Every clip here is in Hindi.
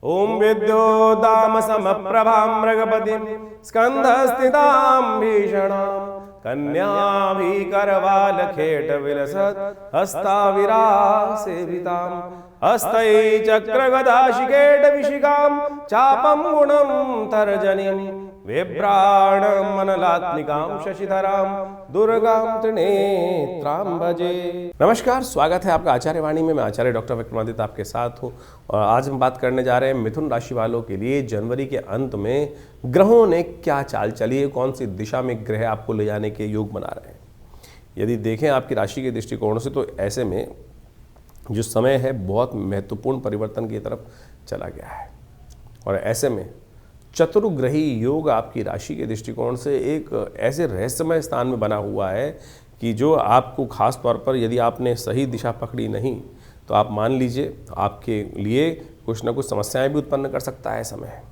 ओम विद्योदाम समप्रभां मृगपतिं स्कंधस्थितां भीषणां कन्याभिकरवालखेट विलसत् हस्ताविरासेवितां हस्तै चक्रगदाशिकेट विशिखां चापं गुणं तर्जनीं विभ्राणमनलात्मिकां शशिधरां दुर्गां त्रिनेत्रां भजे। नमस्कार, स्वागत है आपका आचार्य वाणी में। मैं आचार्य डॉक्टर विक्रमादित्य आपके साथ हूँ और आज हम बात करने जा रहे हैं मिथुन राशि वालों के लिए जनवरी के अंत में ग्रहों ने क्या चाल चली है, कौन सी दिशा में ग्रह आपको ले जाने के योग बना रहे हैं। यदि देखें आपकी राशि के दृष्टिकोण से तो ऐसे में जो समय है बहुत महत्वपूर्ण परिवर्तन की तरफ चला गया है और ऐसे में चतुर्ग्रही योग आपकी राशि के दृष्टिकोण से एक ऐसे रहस्यमय स्थान में बना हुआ है कि जो आपको खास तौर पर यदि आपने सही दिशा पकड़ी नहीं तो आप मान लीजिए आपके लिए कुछ ना कुछ समस्याएं भी उत्पन्न कर सकता है समय।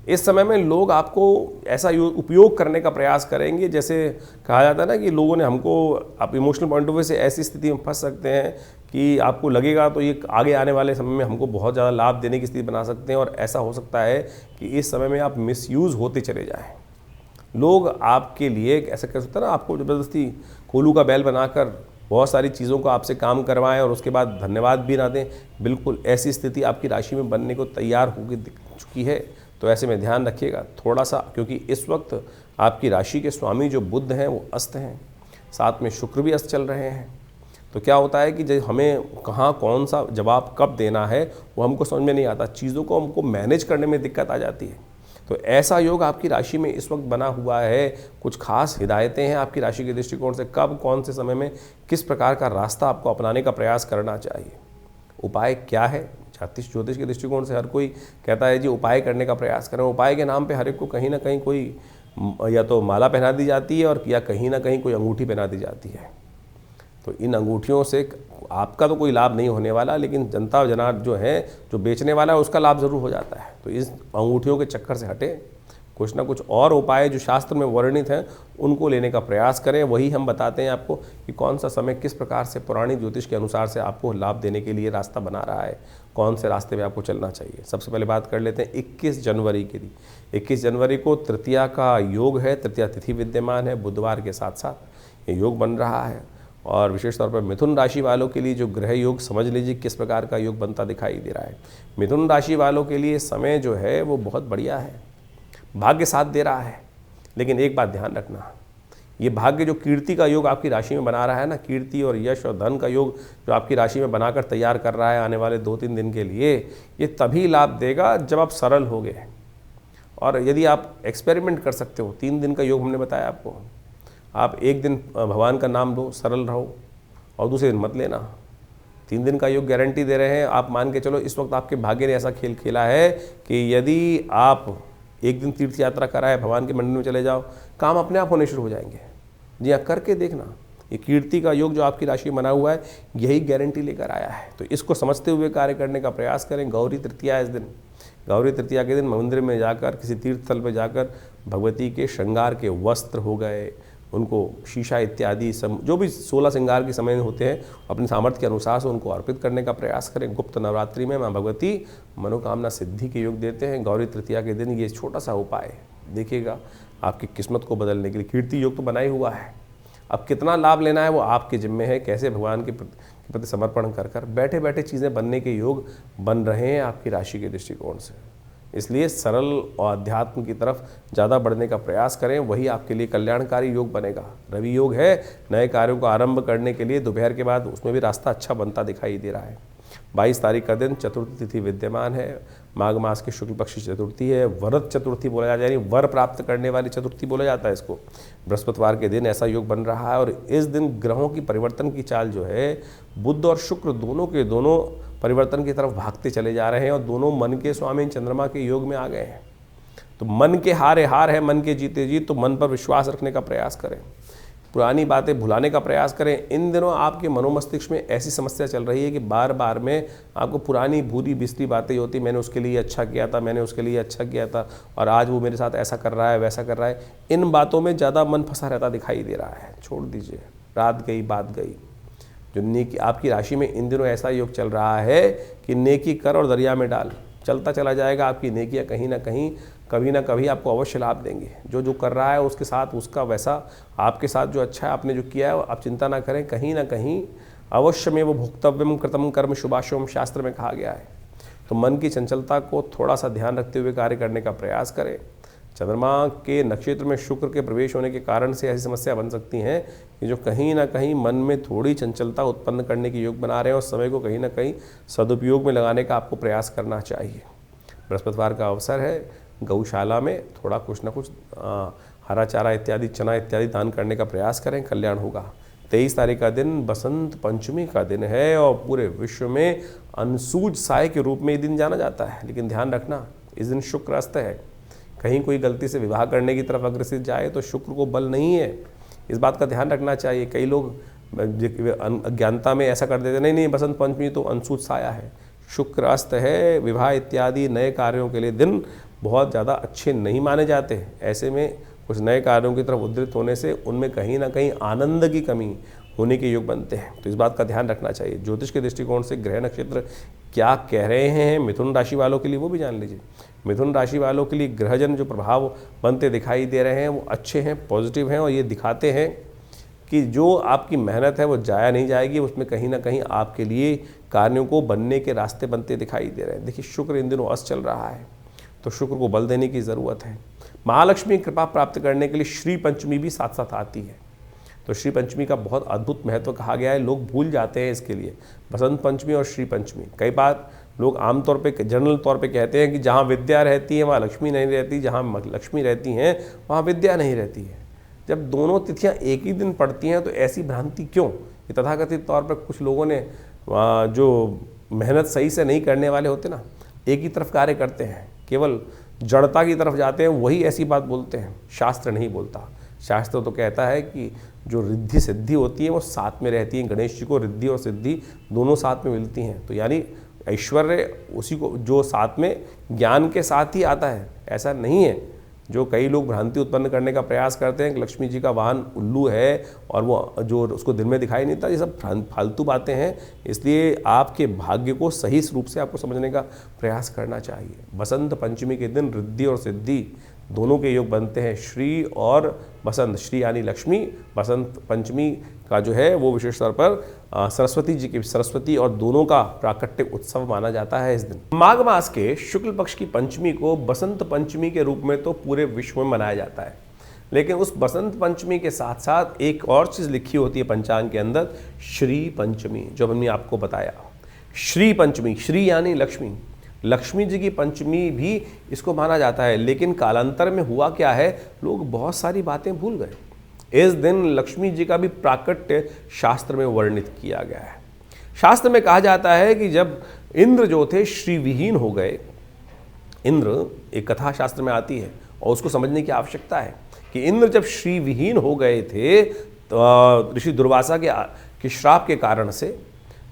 इस समय में लोग आपको ऐसा उपयोग करने का प्रयास करेंगे, जैसे कहा जाता है ना कि लोगों ने हमको, आप इमोशनल पॉइंट ऑफ व्यू से ऐसी स्थिति में फंस सकते हैं कि आपको लगेगा तो ये आगे आने वाले समय में हमको बहुत ज़्यादा लाभ देने की स्थिति बना सकते हैं और ऐसा हो सकता है कि इस समय में आप मिसयूज़ होते चले जाएं। लोग आपके लिए ऐसा कर सकते हैं ना, आपको ज़बरदस्ती कोलू का बैल बनाकर बहुत सारी चीज़ों को आपसे काम करवाएं और उसके बाद धन्यवाद भी ना दें। बिल्कुल ऐसी स्थिति आपकी राशि में बनने को तैयार हो चुकी है। तो ऐसे में ध्यान रखिएगा थोड़ा सा, क्योंकि इस वक्त आपकी राशि के स्वामी जो बुध हैं वो अस्त हैं, साथ में शुक्र भी अस्त चल रहे हैं। तो क्या होता है कि जब हमें कहाँ कौन सा जवाब कब देना है वो हमको समझ में नहीं आता, चीज़ों को हमको मैनेज करने में दिक्कत आ जाती है। तो ऐसा योग आपकी राशि में इस वक्त बना हुआ है। कुछ खास हिदायतें हैं आपकी राशि के दृष्टिकोण से, कब कौन से समय में किस प्रकार का रास्ता आपको अपनाने का प्रयास करना चाहिए। उपाय क्या है, ज्योतिष के दृष्टिकोण से हर कोई कहता है जी उपाय करने का प्रयास करें। उपाय के नाम पे हर एक को कहीं ना कहीं कोई या तो माला पहना दी जाती है और या कहीं ना कहीं कोई अंगूठी पहना दी जाती है। तो इन अंगूठियों से आपका तो कोई लाभ नहीं होने वाला, लेकिन जनता जनार्द जो है, जो बेचने वाला है, उसका लाभ ज़रूर हो जाता है। तो इस अंगूठियों के चक्कर से हटें, कुछ ना कुछ और उपाय जो शास्त्र में वर्णित हैं उनको लेने का प्रयास करें। वही हम बताते हैं आपको कि कौन सा समय किस प्रकार से पुरानी ज्योतिष के अनुसार से आपको लाभ देने के लिए रास्ता बना रहा है, कौन से रास्ते में आपको चलना चाहिए। सबसे पहले बात कर लेते हैं 21 जनवरी की। 21 जनवरी को तृतीया का योग है, तृतीया तिथि विद्यमान है, बुधवार के साथ साथ ये योग बन रहा है। और विशेष तौर पर मिथुन राशि वालों के लिए जो ग्रह योग, समझ लीजिए किस प्रकार का योग बनता दिखाई दे रहा है। मिथुन राशि वालों के लिए समय जो है वो बहुत बढ़िया है, भाग्य साथ दे रहा है। लेकिन एक बात ध्यान रखना, ये भाग्य जो कीर्ति का योग आपकी राशि में बना रहा है ना, कीर्ति और यश और धन का योग जो आपकी राशि में बनाकर तैयार कर रहा है आने वाले 2-3 दिन के लिए, ये तभी लाभ देगा जब आप सरल हो गए और यदि आप एक्सपेरिमेंट कर सकते हो। 3 दिन का योग हमने बताया आपको, आप एक दिन भगवान का नाम लो, सरल रहो, और दूसरे दिन मत लेना। 3 दिन का योग गारंटी दे रहे हैं। आप मान के चलो इस वक्त आपके भाग्य ने ऐसा खेल खेला है कि यदि आप एक दिन तीर्थ यात्रा कराए, भगवान के मंदिर में चले जाओ, काम अपने आप होने शुरू हो जाएंगे। जी हाँ, करके देखना। ये कीर्ति का योग जो आपकी राशि में बना हुआ है यही गारंटी लेकर आया है। तो इसको समझते हुए कार्य करने का प्रयास करें। गौरी तृतीया इस दिन, गौरी तृतीया के दिन मंदिर में जाकर, किसी तीर्थ स्थल पर जाकर भगवती के श्रृंगार के वस्त्र हो गए, उनको शीशा इत्यादि जो भी 16 श्रृंगार के समय होते हैं अपने सामर्थ्य के अनुसार से उनको अर्पित करने का प्रयास करें। गुप्त नवरात्रि में माँ भगवती मनोकामना सिद्धि के योग देते हैं। गौरी तृतीया के दिन ये छोटा सा उपाय देखिएगा आपकी किस्मत को बदलने के लिए। कीर्ति योग तो बना ही हुआ है, अब कितना लाभ लेना है वो आपके जिम्मे है। कैसे भगवान के प्रति समर्पण कर कर बैठे बैठे चीज़ें बनने के योग बन रहे हैं आपकी राशि के दृष्टिकोण से। इसलिए सरल और अध्यात्म की तरफ ज़्यादा बढ़ने का प्रयास करें, वही आपके लिए कल्याणकारी योग बनेगा। रवि योग है, नए कार्यों को आरंभ करने के लिए दोपहर के बाद उसमें भी रास्ता अच्छा बनता दिखाई दे रहा है। 22 तारीख का दिन चतुर्थी तिथि विद्यमान है, माघ मास की शुक्ल पक्ष की चतुर्थी है, वरद चतुर्थी बोला जाता है, यानी वर प्राप्त करने वाली चतुर्थी बोला जाता है इसको। बृहस्पतिवार के दिन ऐसा योग बन रहा है और इस दिन ग्रहों की परिवर्तन की चाल जो है, बुध और शुक्र दोनों के दोनों परिवर्तन की तरफ भागते चले जा रहे हैं और दोनों मन के स्वामी चंद्रमा के योग में आ गए हैं। तो मन के हारे हार है, मन के जीते जीत। तो मन पर विश्वास रखने का प्रयास करें, पुरानी बातें भुलाने का प्रयास करें। इन दिनों आपके मनोमस्तिष्क में ऐसी समस्या चल रही है कि बार बार में आपको पुरानी भूरी बिस्तरी बातें होती, मैंने उसके लिए अच्छा किया था, मैंने उसके लिए अच्छा किया था और आज वो मेरे साथ ऐसा कर रहा है, वैसा कर रहा है। इन बातों में ज़्यादा मन फंसा रहता दिखाई दे रहा है, छोड़ दीजिए। रात गई बात गई। जो नेकी आपकी राशि में इन दिनों ऐसा योग चल रहा है कि नेकी कर और दरिया में डाल, चलता चला जाएगा। आपकी नेकियां कहीं ना कहीं कभी ना कभी आपको अवश्य लाभ देंगे। जो जो कर रहा है उसके साथ उसका वैसा आपके साथ जो अच्छा है आपने जो किया है आप चिंता ना करें, कहीं ना कहीं अवश्य में वो भोक्तव्यम कृतम कर्म शुभाशुभम शास्त्र में कहा गया है। तो मन की चंचलता को थोड़ा सा ध्यान रखते हुए कार्य करने का प्रयास करें। चंद्रमा के नक्षत्र में शुक्र के प्रवेश होने के कारण से ऐसी समस्या बन सकती हैं कि जो कहीं ना कहीं मन में थोड़ी चंचलता उत्पन्न करने के योग बना रहे हैं और समय को कहीं ना कहीं सदुपयोग में लगाने का आपको प्रयास करना चाहिए। बृहस्पतिवार का अवसर है, गौशाला में थोड़ा कुछ ना कुछ हरा चारा इत्यादि, चना इत्यादि दान करने का प्रयास करें, कल्याण होगा। 23 तारीख का दिन बसंत पंचमी का दिन है और पूरे विश्व में अनसूज साय के रूप में ये दिन जाना जाता है। लेकिन ध्यान रखना, इस दिन शुक्र अस्त है। कहीं कोई गलती से विवाह करने की तरफ अग्रसित जाए तो शुक्र को बल नहीं है, इस बात का ध्यान रखना चाहिए। कई लोग अज्ञानता में ऐसा कर देते, नहीं बसंत पंचमी तो अनसूज साया है, शुक्र अस्त है, विवाह इत्यादि नए कार्यों के लिए दिन बहुत ज़्यादा अच्छे नहीं माने जाते। ऐसे में कुछ नए कार्यों की तरफ उद्धृत होने से उनमें कहीं ना कहीं आनंद की कमी होने के योग बनते हैं। तो इस बात का ध्यान रखना चाहिए। ज्योतिष के दृष्टिकोण से ग्रह नक्षत्र क्या कह रहे हैं मिथुन राशि वालों के लिए वो भी जान लीजिए। मिथुन राशि वालों के लिए ग्रहजन जो प्रभाव बनते दिखाई दे रहे हैं वो अच्छे हैं, पॉजिटिव हैं और ये दिखाते हैं कि जो आपकी मेहनत है वो जाया नहीं जाएगी, उसमें कहीं ना कहीं आपके लिए कार्यों को बनने के रास्ते बनते दिखाई दे रहे हैं। देखिए शुक्र इन दिनों अस्त चल रहा है तो शुक्र को बल देने की ज़रूरत है। महालक्ष्मी कृपा प्राप्त करने के लिए श्री पंचमी भी साथ साथ आती है। तो श्री पंचमी का बहुत अद्भुत महत्व कहा गया है, लोग भूल जाते हैं इसके लिए। बसंत पंचमी और श्री पंचमी, कई बार लोग आमतौर पे जनरल तौर पे कहते हैं कि जहाँ विद्या रहती है वहाँ लक्ष्मी नहीं रहती, जहाँ लक्ष्मी रहती हैं वहाँ विद्या नहीं रहती है। जब दोनों तिथियाँ एक ही दिन पड़ती हैं तो ऐसी भ्रांति क्यों? ये तथाकथित तौर पर कुछ लोगों ने जो मेहनत सही से नहीं करने वाले होते ना, एक ही तरफ कार्य करते हैं, केवल जड़ता की तरफ जाते हैं, वही ऐसी बात बोलते हैं। शास्त्र नहीं बोलता। शास्त्र तो कहता है कि जो रिद्धि सिद्धि होती है वो साथ में रहती है। गणेश जी को रिद्धि और सिद्धि दोनों साथ में मिलती हैं। तो यानी ऐश्वर्य उसी को जो साथ में ज्ञान के साथ ही आता है, ऐसा नहीं है। जो कई लोग भ्रांति उत्पन्न करने का प्रयास करते हैं कि लक्ष्मी जी का वाहन उल्लू है और वो जो उसको दिन में दिखाई नहीं देता, ये सब फालतू बातें हैं। इसलिए आपके भाग्य को सही रूप से आपको समझने का प्रयास करना चाहिए। बसंत पंचमी के दिन रिद्धि और सिद्धि दोनों के योग बनते हैं। श्री और बसंत, श्री यानी लक्ष्मी, बसंत पंचमी का जो है वो विशेष तौर पर सरस्वती जी की, सरस्वती और दोनों का प्राकट्य उत्सव माना जाता है इस दिन। माघ मास के शुक्ल पक्ष की पंचमी को बसंत पंचमी के रूप में तो पूरे विश्व में मनाया जाता है, लेकिन उस बसंत पंचमी के साथ साथ एक और चीज़ लिखी होती है पंचांग के अंदर, श्री पंचमी, जो हमने आपको बताया। श्री पंचमी, श्री यानी लक्ष्मी, लक्ष्मी जी की पंचमी भी इसको माना जाता है। लेकिन कालांतर में हुआ क्या है, लोग बहुत सारी बातें भूल गए। इस दिन लक्ष्मी जी का भी प्राकट्य शास्त्र में वर्णित किया गया है। शास्त्र में कहा जाता है कि जब इंद्र जो थे श्रीविहीन हो गए, इंद्र एक कथा शास्त्र में आती है और उसको समझने की आवश्यकता है कि इंद्र जब श्रीविहीन हो गए थे तो ऋषि दुर्वासा के श्राप के कारण से,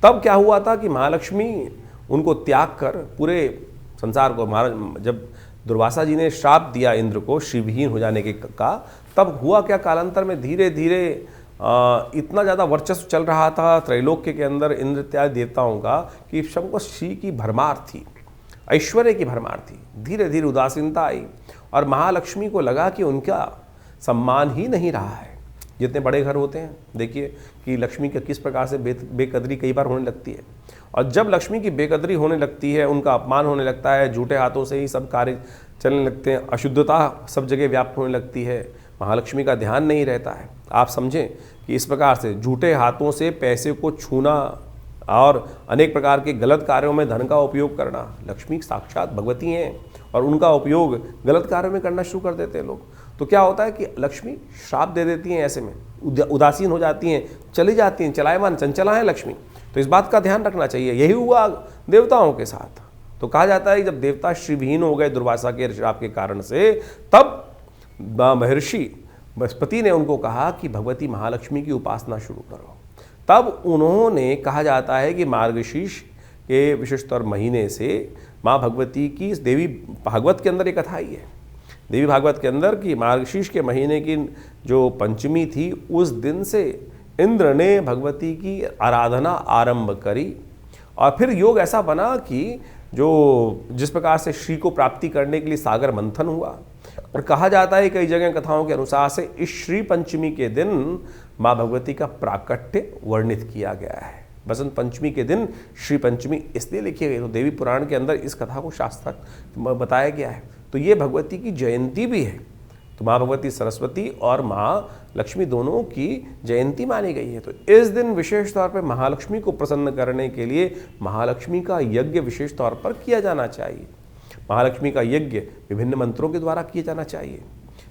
तब क्या हुआ था कि महालक्ष्मी उनको त्याग कर पूरे संसार को, जब दुर्वासा जी ने श्राप दिया इंद्र को श्रीविहीन हो जाने के का, तब हुआ क्या, कालांतर में धीरे धीरे इतना ज़्यादा वर्चस्व चल रहा था त्रैलोक्य के अंदर इंद्र इत्यादि देवताओं का कि सबको श्री की भरमार थी, ऐश्वर्य की भरमार थी। धीरे धीरे उदासीनता आई और महालक्ष्मी को लगा कि उनका सम्मान ही नहीं रहा है। जितने बड़े घर होते हैं, देखिए कि लक्ष्मी का किस प्रकार से बेकदरी कई बार होने लगती है। और जब लक्ष्मी की बेकदरी होने लगती है, उनका अपमान होने लगता है, झूठे हाथों से ही सब कार्य चलने लगते हैं, अशुद्धता सब जगह व्याप्त होने लगती है, महालक्ष्मी का ध्यान नहीं रहता है। आप समझें कि इस प्रकार से झूठे हाथों से पैसे को छूना और अनेक प्रकार के गलत कार्यों में धन का उपयोग करना, लक्ष्मी साक्षात भगवती हैं और उनका उपयोग गलत कार्यों में करना शुरू कर देते हैं लोग। तो क्या होता है कि लक्ष्मी श्राप दे देती हैं, ऐसे में उदासीन हो जाती हैं, चली जाती हैं, चलायमान चंचला है लक्ष्मी। तो इस बात का ध्यान रखना चाहिए। यही हुआ देवताओं के साथ। तो कहा जाता है कि जब देवता श्रीविहीन हो गए दुर्वासा के श्राप के कारण से, तब महर्षि बृहस्पति ने उनको कहा कि भगवती महालक्ष्मी की उपासना शुरू करो। तब उन्होंने, कहा जाता है कि मार्गशीर्ष के विशेषतर महीने से माँ भगवती की, देवी भागवत के अंदर एक कथा ही है, देवी भागवत के अंदर कि मार्गशीर्ष के महीने की जो पंचमी थी, उस दिन से इंद्र ने भगवती की आराधना आरंभ करी और फिर योग ऐसा बना कि जो जिस प्रकार से श्री को प्राप्ति करने के लिए सागर मंथन हुआ, और कहा जाता है कई जगह कथाओं के अनुसार से इस श्री पंचमी के दिन माँ भगवती का प्राकट्य वर्णित किया गया है। बसंत पंचमी के दिन श्री पंचमी इसलिए लिखी गई, तो देवी पुराण के अंदर इस कथा को शास्त्र बताया गया है। तो ये भगवती की जयंती भी है, तो माँ भगवती सरस्वती और माँ लक्ष्मी दोनों की जयंती मानी गई है। तो इस दिन विशेष तौर पर महालक्ष्मी को प्रसन्न करने के लिए महालक्ष्मी का यज्ञ विशेष तौर पर किया जाना चाहिए। महालक्ष्मी का यज्ञ विभिन्न मंत्रों के द्वारा किया जाना चाहिए।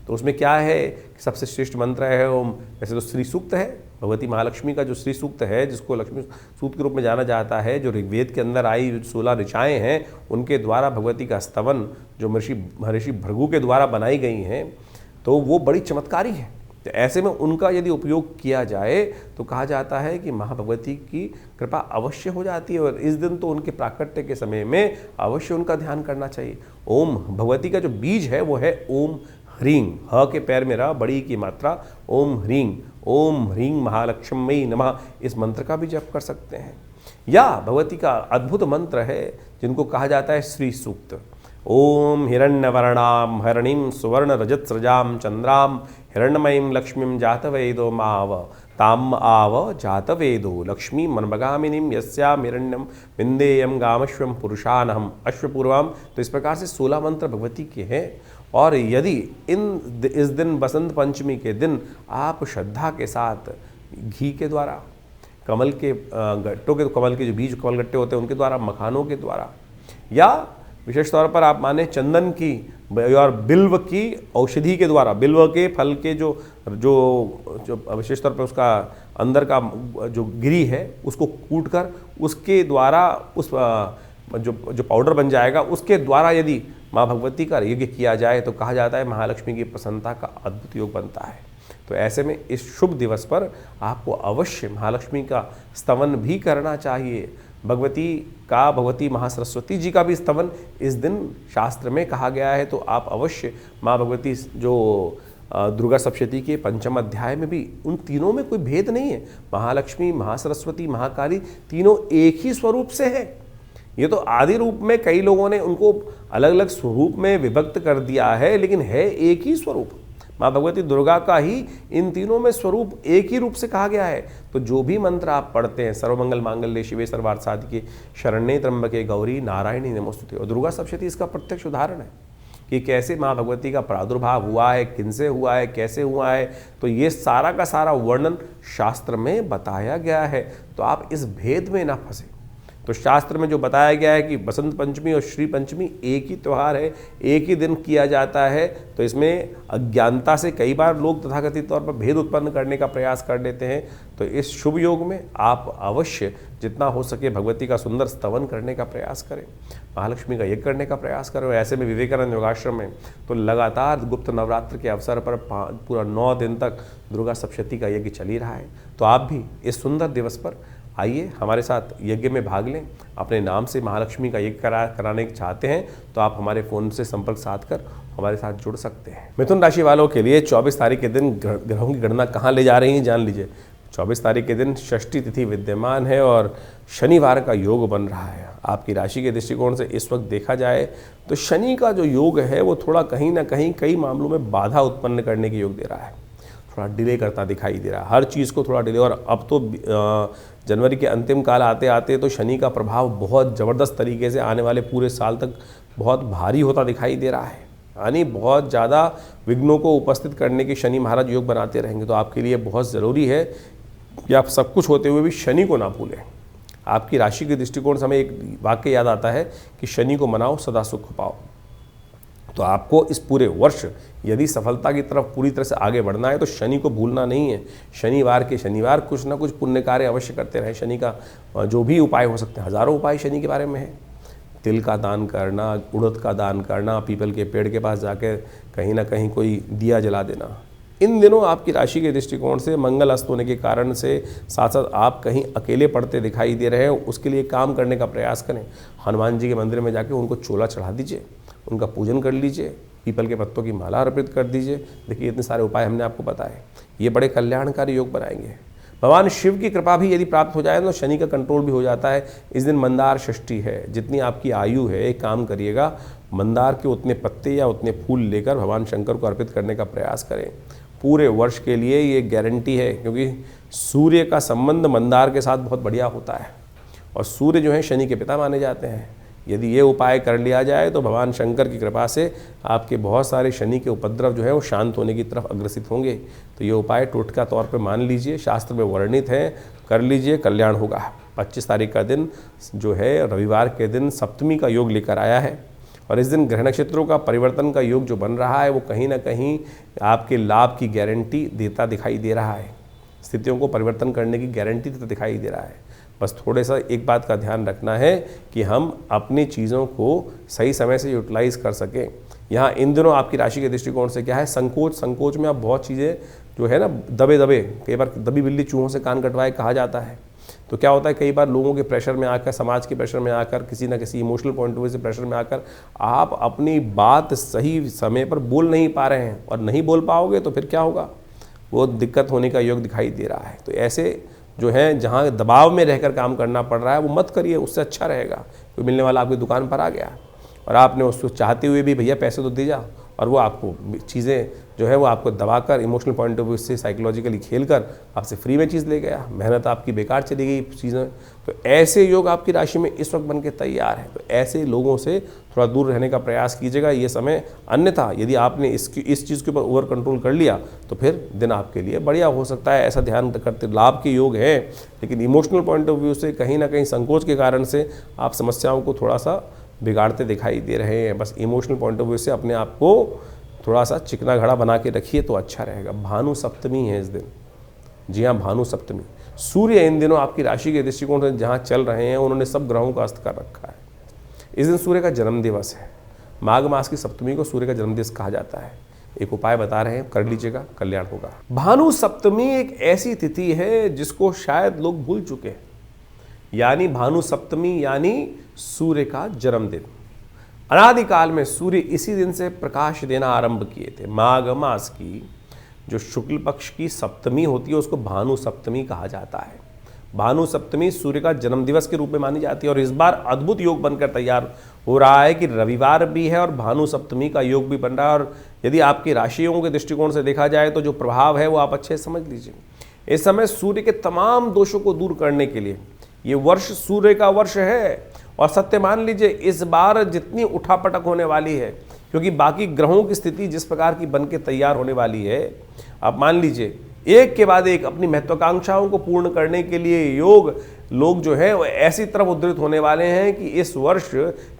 तो उसमें क्या है, सबसे श्रेष्ठ मंत्र है ओम। वैसे तो श्री सूक्त है, भगवती महालक्ष्मी का जो श्री सूक्त है, जिसको लक्ष्मी सूक्त के रूप में जाना जाता है, जो ऋग्वेद के अंदर आई 16 ऋचाएँ हैं, उनके द्वारा भगवती का स्तवन जो महर्षि भृगु के द्वारा बनाई गई हैं, तो वो बड़ी चमत्कारी है। तो ऐसे में उनका यदि उपयोग किया जाए तो कहा जाता है कि महाभगवती की कृपा अवश्य हो जाती है। और इस दिन तो उनके प्राकट्य के समय में अवश्य उनका ध्यान करना चाहिए। ओम भगवती का जो बीज है वो है ओम ह्रीं, ह के पैर में र, बड़ी की मात्रा, ओम ह्रीं महालक्ष्मी नमः, इस मंत्र का भी जप कर सकते हैं। या भगवती का अद्भुत मंत्र है जिनको कहा जाता है श्री सूक्त। ओम हिरण्यवर्णां हरणीं सुवर्ण रजत सृजां चंद्रां हिरण्मयीं लक्ष्मीं जातवेदो माव ताम आव जातवेदो लक्ष्मी मनभगामिनीं यस्यां हिरण्यं विन्देयं गामश्वं पुरुषानहम् अश्वपूर्वां। तो इस प्रकार से 16 मंत्र भगवती के हैं। और यदि इस दिन बसंत पंचमी के दिन आप श्रद्धा के साथ घी के द्वारा, कमल के गट्टों के, कमल के जो बीज कमल गट्टे होते हैं उनके द्वारा, मखानों के द्वारा, या विशेष तौर पर आप माने चंदन की और बिल्व की औषधि के द्वारा, बिल्व के फल के जो विशेष तौर पर उसका अंदर का जो गिरी है उसको कूटकर उसके द्वारा उस जो पाउडर बन जाएगा उसके द्वारा यदि माँ भगवती का यज्ञ किया जाए तो कहा जाता है महालक्ष्मी की प्रसन्नता का अद्भुत योग बनता है। तो ऐसे में इस शुभ दिवस पर आपको अवश्य महालक्ष्मी का स्तवन भी करना चाहिए। भगवती महासरस्वती जी का भी स्तवन इस दिन शास्त्र में कहा गया है। तो आप अवश्य माँ भगवती जो दुर्गा सप्तशती के 5वें अध्याय में भी उन तीनों में कोई भेद नहीं है। महालक्ष्मी, महासरस्वती, महाकाली तीनों एक ही स्वरूप से है। ये तो आदि रूप में कई लोगों ने उनको अलग अलग स्वरूप में विभक्त कर दिया है, लेकिन है एक ही स्वरूप। माँ भगवती दुर्गा का ही इन तीनों में स्वरूप एक ही रूप से कहा गया है। तो जो भी मंत्र आप पढ़ते हैं, सर्वमंगल मांगल्ये शिवे सर्वार्थ साधिके शरण्ये त्र्यंबके गौरी नारायणी नमोस्तुते, और दुर्गा सप्तशती इसका प्रत्यक्ष उदाहरण है कि कैसे माँ भगवती का प्रादुर्भाव हुआ है, किनसे हुआ है, कैसे हुआ है। तो ये सारा का सारा वर्णन शास्त्र में बताया गया है। तो आप इस भेद में ना फंसे। तो शास्त्र में जो बताया गया है कि बसंत पंचमी और श्री पंचमी एक ही त्यौहार है, एक ही दिन किया जाता है, तो इसमें अज्ञानता से कई बार लोग तथाकथित तौर पर भेद उत्पन्न करने का प्रयास कर लेते हैं। तो इस शुभ योग में आप अवश्य जितना हो सके भगवती का सुंदर स्तवन करने का प्रयास करें, महालक्ष्मी का यज्ञ करने का प्रयास करें। ऐसे में विवेकानंद योगाश्रम में तो लगातार गुप्त नवरात्र के अवसर पर पूरा 9 दिन तक दुर्गा सप्तशती का यज्ञ चल ही रहा है। तो आप भी इस सुंदर दिवस पर आइए हमारे साथ यज्ञ में भाग लें। अपने नाम से महालक्ष्मी का यज्ञ कराने चाहते हैं तो आप हमारे फ़ोन से संपर्क साध कर हमारे साथ जुड़ सकते हैं। मिथुन राशि वालों के लिए 24 तारीख के दिन ग्रहों की गणना कहाँ ले जा रही है जान लीजिए। 24 तारीख के दिन षष्ठी तिथि विद्यमान है और शनिवार का योग बन रहा है। आपकी राशि के दृष्टिकोण से इस वक्त देखा जाए तो शनि का जो योग है वो थोड़ा कहीं ना कहीं कई मामलों में बाधा उत्पन्न करने के योग दे रहा है, थोड़ा डिले करता दिखाई दे रहा है, हर चीज़ को थोड़ा डिले। और अब तो जनवरी के अंतिम काल आते आते तो शनि का प्रभाव बहुत ज़बरदस्त तरीके से आने वाले पूरे साल तक बहुत भारी होता दिखाई दे रहा है। यानी बहुत ज़्यादा विघ्नों को उपस्थित करने के शनि महाराज योग बनाते रहेंगे। तो आपके लिए बहुत ज़रूरी है कि आप सब कुछ होते हुए भी शनि को ना भूलें। आपकी राशि के दृष्टिकोण से हमें एक वाक्य याद आता है कि शनि को मनाओ सदा सुख पाओ। तो आपको इस पूरे वर्ष यदि सफलता की तरफ पूरी तरह से आगे बढ़ना है तो शनि को भूलना नहीं है। शनिवार के शनिवार कुछ ना कुछ पुण्य कार्य अवश्य करते रहें। शनि का जो भी उपाय हो सकते हैं, हज़ारों उपाय शनि के बारे में है। तिल का दान करना, उड़द का दान करना, पीपल के पेड़ के पास जाकर कहीं ना कहीं कोई दिया जला देना। इन दिनों आपकी राशि के दृष्टिकोण से मंगल अस्त होने के कारण से साथ साथ आप कहीं अकेले पड़ते दिखाई दे रहे हैं, उसके लिए काम करने का प्रयास करें। हनुमान जी के मंदिर में जाके उनको चोला चढ़ा दीजिए, उनका पूजन कर लीजिए, पीपल के पत्तों की माला अर्पित कर दीजिए। देखिए इतने सारे उपाय हमने आपको बताए, ये बड़े कल्याणकारी योग बनाएंगे। भगवान शिव की कृपा भी यदि प्राप्त हो जाए तो शनि का कंट्रोल भी हो जाता है। इस दिन मंदार षष्ठी है। जितनी आपकी आयु है, एक काम करिएगा, मंदार के उतने पत्ते या उतने फूल लेकर भगवान शंकर को अर्पित करने का प्रयास करें। पूरे वर्ष के लिए ये गारंटी है, क्योंकि सूर्य का संबंध मंदार के साथ बहुत बढ़िया होता है और सूर्य जो है शनि के पिता माने जाते हैं। यदि ये उपाय कर लिया जाए तो भगवान शंकर की कृपा से आपके बहुत सारे शनि के उपद्रव जो है वो शांत होने की तरफ अग्रसित होंगे। तो ये उपाय टोटका तौर पे मान लीजिए, शास्त्र में वर्णित है, कर लीजिए, कल्याण होगा। 25 तारीख का दिन जो है रविवार के दिन सप्तमी का योग लेकर आया है और इस दिन ग्रह नक्षत्रों का परिवर्तन का योग जो बन रहा है वो कहीं ना कहीं आपके लाभ की गारंटी देता दिखाई दे रहा है। स्थितियों को परिवर्तन करने की गारंटी देता दिखाई दे रहा है। बस थोड़े सा एक बात का ध्यान रखना है कि हम अपनी चीज़ों को सही समय से यूटिलाइज कर सकें। यहाँ इन दिनों आपकी राशि के दृष्टिकोण से क्या है, संकोच में आप बहुत चीज़ें जो है ना दबे कई बार दबी बिल्ली चूहों से कान कटवाए कहा जाता है। तो क्या होता है, कई बार लोगों के प्रेशर में आकर, समाज के प्रेशर में आकर, किसी ना किसी इमोशनल पॉइंट ऑफ व्यू से प्रेशर में आकर आप अपनी बात सही समय पर बोल नहीं पा रहे हैं और नहीं बोल पाओगे तो फिर क्या होगा, वो दिक्कत होने का योग दिखाई दे रहा है। तो ऐसे जो है जहाँ दबाव में रहकर काम करना पड़ रहा है वो मत करिए, उससे अच्छा रहेगा। कोई मिलने वाला आपकी दुकान पर आ गया और आपने उसको चाहते हुए भी भैया पैसे तो दे जा, और वो आपको चीज़ें जो है वो आपको दबाकर इमोशनल पॉइंट ऑफ व्यू से साइकोलॉजिकली खेलकर आपसे फ्री में चीज़ ले गया, मेहनत आपकी बेकार चली गई चीज़ें। तो ऐसे योग आपकी राशि में इस वक्त बन के तैयार है। तो ऐसे लोगों से थोड़ा दूर रहने का प्रयास कीजिएगा ये समय। अन्यथा यदि आपने इस चीज़ के ऊपर ओवर कंट्रोल कर लिया तो फिर दिन आपके लिए बढ़िया हो सकता है। ऐसा ध्यान करते लाभ के योग हैं, लेकिन इमोशनल पॉइंट ऑफ व्यू से कहीं ना कहीं संकोच के कारण से आप समस्याओं को थोड़ा सा बिगाड़ते दिखाई दे रहे हैं। बस इमोशनल पॉइंट ऑफ व्यू से अपने आप को थोड़ा सा चिकना घड़ा बना के रखिए तो अच्छा रहेगा। भानु सप्तमी है इस दिन। जी हाँ, भानु सप्तमी। सूर्य इन दिनों आपकी राशि के दृष्टिकोण से जहाँ चल रहे हैं उन्होंने सब ग्रहों का अस्त कर रखा है। इस दिन सूर्य का जन्म दिवस है। माघ मास की सप्तमी को सूर्य का जन्म दिवस कहा जाता है। एक उपाय बता रहे हैं, कर लीजिएगा, कल्याण होगा। भानु सप्तमी एक ऐसी तिथि है जिसको शायद लोग भूल चुके हैं, यानी भानु सप्तमी यानी सूर्य का जन्मदिन। अनादिकाल में सूर्य इसी दिन से प्रकाश देना आरंभ किए थे। माघ मास की जो शुक्ल पक्ष की सप्तमी होती है उसको भानु सप्तमी कहा जाता है। भानु सप्तमी सूर्य का जन्मदिवस के रूप में मानी जाती है और इस बार अद्भुत योग बनकर तैयार हो रहा है कि रविवार भी है और भानु सप्तमी का योग भी बन रहा है। और यदि आपकी राशियों के दृष्टिकोण से देखा जाए तो जो प्रभाव है वो आप अच्छे से समझ लीजिए। इस समय सूर्य के तमाम दोषों को दूर करने के लिए ये वर्ष सूर्य का वर्ष है। और सत्य मान लीजिए इस बार जितनी उठापटक होने वाली है, क्योंकि बाकी ग्रहों की स्थिति जिस प्रकार की बन के तैयार होने वाली है, आप मान लीजिए एक के बाद एक अपनी महत्वाकांक्षाओं को पूर्ण करने के लिए लोग जो है वो ऐसी तरफ उद्धृत होने वाले हैं कि इस वर्ष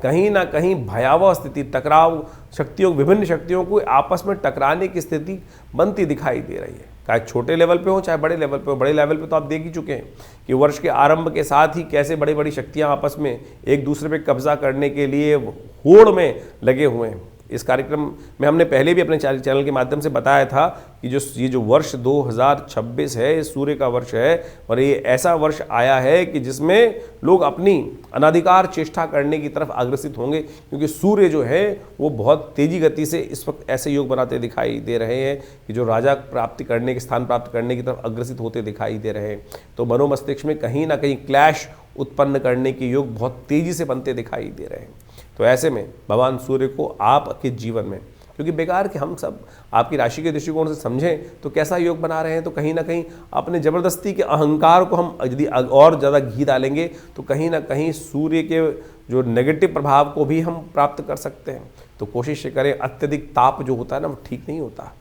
कहीं ना कहीं भयावह स्थिति, टकराव शक्तियों, विभिन्न शक्तियों को आपस में टकराने की स्थिति बनती दिखाई दे रही है। चाहे छोटे लेवल पे हो चाहे बड़े लेवल पे हो। बड़े लेवल पे तो आप देख ही चुके हैं कि वर्ष के आरंभ के साथ ही कैसे बड़ी बड़ी शक्तियां आपस में एक दूसरे पे कब्जा करने के लिए होड़ में लगे हुए हैं। इस कार्यक्रम में हमने पहले भी अपने चैनल के माध्यम से बताया था कि ये जो वर्ष 2026 है ये सूर्य का वर्ष है और ये ऐसा वर्ष आया है कि जिसमें लोग अपनी अनाधिकार चेष्टा करने की तरफ अग्रसित होंगे, क्योंकि सूर्य जो है वो बहुत तेजी गति से इस वक्त ऐसे योग बनाते दिखाई दे रहे हैं कि जो राजा प्राप्ति करने के स्थान प्राप्त करने की तरफ अग्रसित होते दिखाई दे रहे हैं। तो मनोमस्तिष्क में कहीं ना कहीं क्लैश उत्पन्न करने के योग बहुत तेजी से बनते दिखाई दे रहे हैं। तो ऐसे में भगवान सूर्य को आपके जीवन में, क्योंकि बेकार कि हम सब आपकी राशि के दृष्टिकोण से समझें तो कैसा योग बना रहे हैं, तो कहीं ना कहीं अपने ज़बरदस्ती के अहंकार को हम यदि और ज़्यादा घी डालेंगे तो कहीं ना कहीं सूर्य के जो नेगेटिव प्रभाव को भी हम प्राप्त कर सकते हैं। तो कोशिश करें, अत्यधिक ताप जो होता है ना वो ठीक नहीं होता।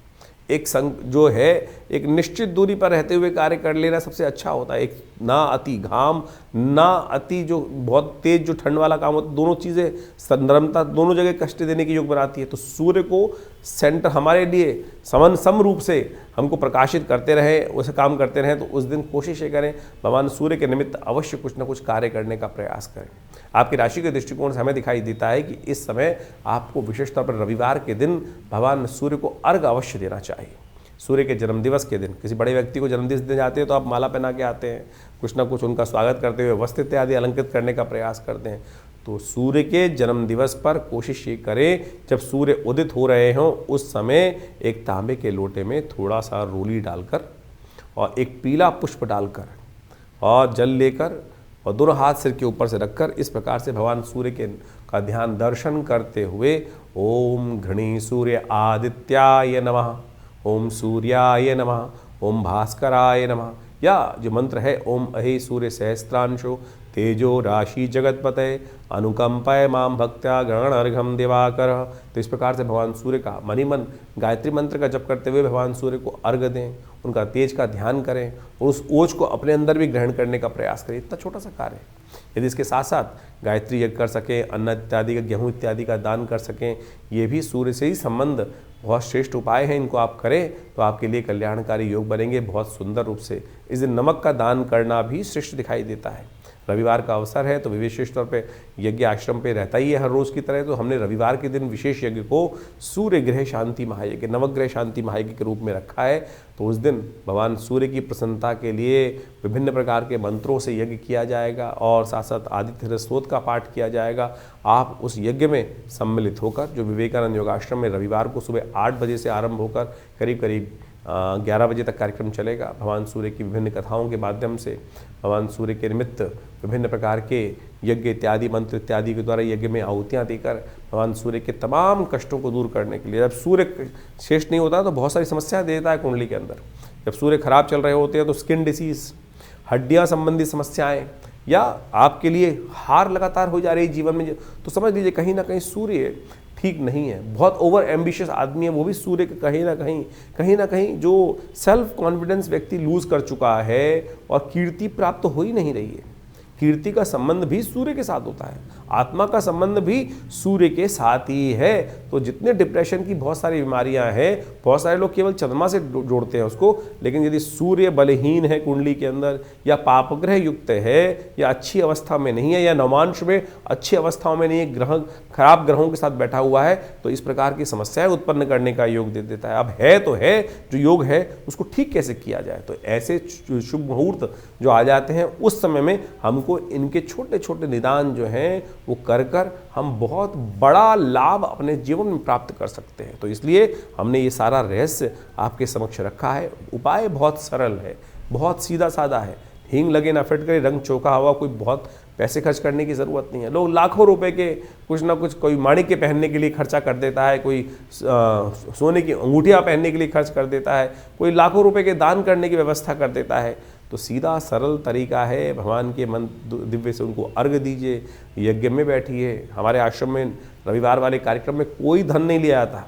एक जो है एक निश्चित दूरी पर रहते हुए कार्य कर लेना सबसे अच्छा होता है। एक ना अति घाम ना अति जो बहुत तेज जो ठंड वाला काम होता है, दोनों चीज़ें संदर्भता दोनों जगह कष्ट देने की योग बनाती है। तो सूर्य को सेंटर हमारे लिए सम रूप से हमको प्रकाशित करते रहे, वैसे काम करते रहें। तो उस दिन कोशिश ये करें भगवान सूर्य के निमित्त अवश्य कुछ ना कुछ कार्य करने का प्रयास करें। आपकी राशि के दृष्टिकोण से हमें दिखाई देता है कि इस समय आपको विशेष तौर पर रविवार के दिन भगवान सूर्य को अर्घ अवश्य देना चाहिए। सूर्य के जन्मदिवस के दिन किसी बड़े व्यक्ति को जन्मदिवस देने जाते हैं तो आप माला पहना के आते हैं, कुछ ना कुछ उनका स्वागत करते हुए वस्त्र इत्यादि अलंकृत करने का प्रयास करते हैं। तो सूर्य के जन्मदिवस पर कोशिश ये करें जब सूर्य उदित हो रहे हों उस समय एक तांबे के लोटे में थोड़ा सा रोली डालकर और एक पीला पुष्प डालकर और जल लेकर और दोनों हाथ सिर के ऊपर से रखकर इस प्रकार से भगवान सूर्य के का ध्यान दर्शन करते हुए ओम घृणी सूर्य आदित्याय नमः, ओम सूर्याय नमः, ओम भास्कराय नमः, या जो मंत्र है ओम अहि सूर्य सहस्त्रांशो तेजो राशि जगतपते अनुकंपय माम भक्त्या गणर्घम दिवाकर। तो इस प्रकार से भगवान सूर्य का मनी मन गायत्री मंत्र का जप करते हुए भगवान सूर्य को अर्घ दें, उनका तेज का ध्यान करें और उस ओज को अपने अंदर भी ग्रहण करने का प्रयास करें। इतना छोटा सा कार्य है। यदि इसके साथ साथ गायत्री यज्ञ कर सकें, अन्न इत्यादि का गेहूँ इत्यादि का दान कर सकें, ये भी सूर्य से ही संबंध बहुत श्रेष्ठ उपाय हैं। इनको आप करें तो आपके लिए कल्याणकारी योग बनेंगे बहुत सुंदर रूप से। इस दिन नमक का दान करना भी श्रेष्ठ दिखाई देता है। रविवार का अवसर है तो विशेष तौर पे यज्ञ आश्रम पे रहता ही है हर रोज़ की तरह, तो हमने रविवार के दिन विशेष यज्ञ को सूर्य ग्रह शांति महायज्ञ, नवग्रह शांति महायज्ञ के रूप में रखा है। तो उस दिन भगवान सूर्य की प्रसन्नता के लिए विभिन्न प्रकार के मंत्रों से यज्ञ किया जाएगा और साथ साथ आदित्य स्तोत्र का पाठ किया जाएगा। आप उस यज्ञ में सम्मिलित होकर, जो विवेकानंद योगाश्रम में रविवार को सुबह 8 बजे से आरंभ होकर करीब करीब 11 बजे तक कार्यक्रम चलेगा। भगवान सूर्य की विभिन्न कथाओं के माध्यम से भगवान सूर्य के निमित्त विभिन्न प्रकार के यज्ञ इत्यादि मंत्र इत्यादि के द्वारा यज्ञ में आहुतियाँ देकर भगवान सूर्य के तमाम कष्टों को दूर करने के लिए, जब सूर्य शेष नहीं होता तो बहुत सारी समस्या देता है कुंडली के अंदर। जब सूर्य खराब चल रहे होते हैं तो स्किन डिसीज, हड्डियाँ संबंधी समस्याएँ, या आपके लिए हार लगातार हो जा रही है जीवन में, तो समझ लीजिए कहीं ना कहीं सूर्य ठीक नहीं है। बहुत ओवर एम्बिशियस आदमी है वो भी सूर्य के कहीं ना कहीं जो सेल्फ कॉन्फिडेंस व्यक्ति लूज कर चुका है और कीर्ति प्राप्त हो ही नहीं रही है। कीर्ति का संबंध भी सूर्य के साथ होता है, आत्मा का संबंध भी सूर्य के साथ ही है। तो जितने डिप्रेशन की बहुत सारी बीमारियां हैं, बहुत सारे लोग केवल चंद्रमा से जोड़ते हैं उसको, लेकिन यदि सूर्य बलहीन है कुंडली के अंदर, या पापग्रह युक्त है, या अच्छी अवस्था में नहीं है, या नवांश में अच्छी अवस्थाओं में नहीं है, ग्रह खराब ग्रहों के साथ बैठा हुआ है, तो इस प्रकार की समस्याएं उत्पन्न करने का योग दे देता है। अब है तो है, जो योग है उसको ठीक कैसे किया जाए, तो ऐसे शुभ मुहूर्त जो आ जाते हैं उस समय में हमको इनके छोटे छोटे निदान जो हैं वो कर हम बहुत बड़ा लाभ अपने जीवन में प्राप्त कर सकते हैं। तो इसलिए हमने ये सारा रहस्य आपके समक्ष रखा है। उपाय बहुत सरल है, बहुत सीधा साधा है। हींग लगे ना फिट करे, रंग चौका हुआ, कोई बहुत पैसे खर्च करने की ज़रूरत नहीं है। लोग लाखों रुपए के कुछ ना कुछ, कोई माणिक के पहनने के लिए खर्चा कर देता है, कोई सोने की अंगूठियाँ पहनने के लिए खर्च कर देता है, कोई लाखों रुपए के दान करने की व्यवस्था कर देता है। तो सीधा सरल तरीका है, भगवान के मन दिव्य से उनको अर्घ दीजिए, यज्ञ में बैठिए। हमारे आश्रम में रविवार वाले कार्यक्रम में कोई धन नहीं लिया जाता।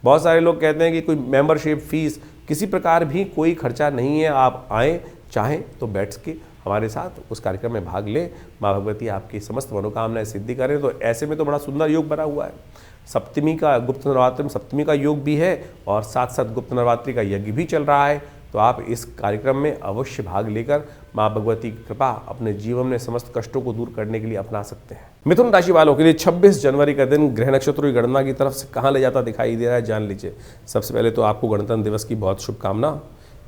बहुत सारे लोग कहते हैं कि कोई मेंबरशिप फीस, किसी प्रकार भी कोई खर्चा नहीं है। आप आएँ, चाहें तो बैठ के हमारे साथ उस कार्यक्रम में भाग लें। माँ भगवती आपकी समस्त मनोकामनाएं सिद्धि करें। तो ऐसे में तो बड़ा सुंदर योग बना हुआ है। सप्तमी का, गुप्त नवरात्रि में सप्तमी का योग भी है और साथ साथ गुप्त नवरात्रि का यज्ञ भी चल रहा है। तो आप इस कार्यक्रम में अवश्य भाग लेकर माँ भगवती की कृपा अपने जीवन में समस्त कष्टों को दूर करने के लिए अपना सकते हैं। मिथुन राशि वालों के लिए 26 जनवरी का दिन ग्रह नक्षत्रों की गणना की तरफ से कहाँ ले जाता दिखाई दे रहा है, जान लीजिए। सबसे पहले तो आपको गणतंत्र दिवस की बहुत शुभकामना।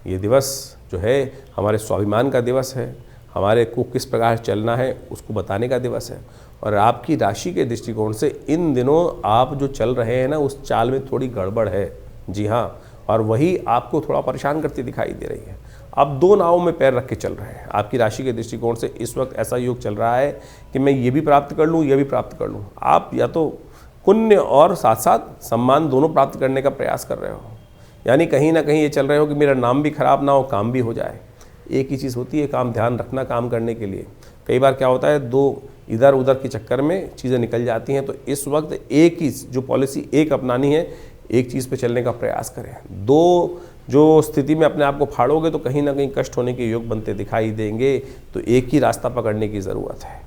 ये दिवस जो है हमारे स्वाभिमान का दिवस है, हमारे को किस प्रकार चलना है उसको बताने का दिवस है। और आपकी राशि के दृष्टिकोण से इन दिनों आप जो चल रहे हैं ना, उस चाल में थोड़ी गड़बड़ है। जी हाँ, और वही आपको थोड़ा परेशान करती दिखाई दे रही है। आप दो नावों में पैर रख के चल रहे हैं। आपकी राशि के दृष्टिकोण से इस वक्त ऐसा योग चल रहा है कि मैं ये भी प्राप्त कर लूँ, ये भी प्राप्त कर लूँ। आप या तो पुण्य और साथ साथ सम्मान दोनों प्राप्त करने का प्रयास कर रहे हो, यानी कहीं ना कहीं ये चल रहे हो कि मेरा नाम भी खराब ना हो, काम भी हो जाए। एक ही चीज़ होती है काम, ध्यान रखना काम करने के लिए। कई बार क्या होता है, दो इधर उधर के चक्कर में चीज़ें निकल जाती हैं। तो इस वक्त एक ही जो पॉलिसी एक अपनानी है, एक चीज़ पे चलने का प्रयास करें। दो जो स्थिति में अपने आप को फाड़ोगे तो कहीं ना कहीं कष्ट होने के योग बनते दिखाई देंगे। तो एक ही रास्ता पकड़ने की ज़रूरत है।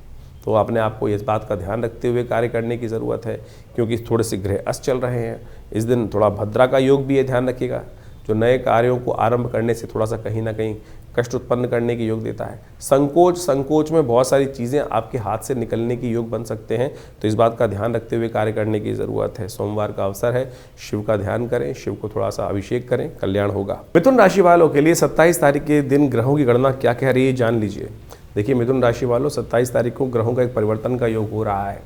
तो अपने आप को इस बात का ध्यान रखते हुए कार्य करने की ज़रूरत है, क्योंकि थोड़े से ग्रह अस्त चल रहे हैं। इस दिन थोड़ा भद्रा का योग भी है, ध्यान रखिएगा। जो नए कार्यों को आरंभ करने से थोड़ा सा कहीं ना कहीं कष्ट उत्पन्न करने की योग देता है। संकोच में बहुत सारी चीज़ें आपके हाथ से निकलने की योग बन सकते हैं। तो इस बात का ध्यान रखते हुए कार्य करने की ज़रूरत है। सोमवार का अवसर है, शिव का ध्यान करें, शिव को थोड़ा सा अभिषेक करें, कल्याण होगा। मिथुन राशि वालों के लिए 27 तारीख के दिन ग्रहों की गणना क्या कह रही है, जान लीजिए। देखिए मिथुन राशि वालों, 27 तारीख को ग्रहों का एक परिवर्तन का योग हो रहा है,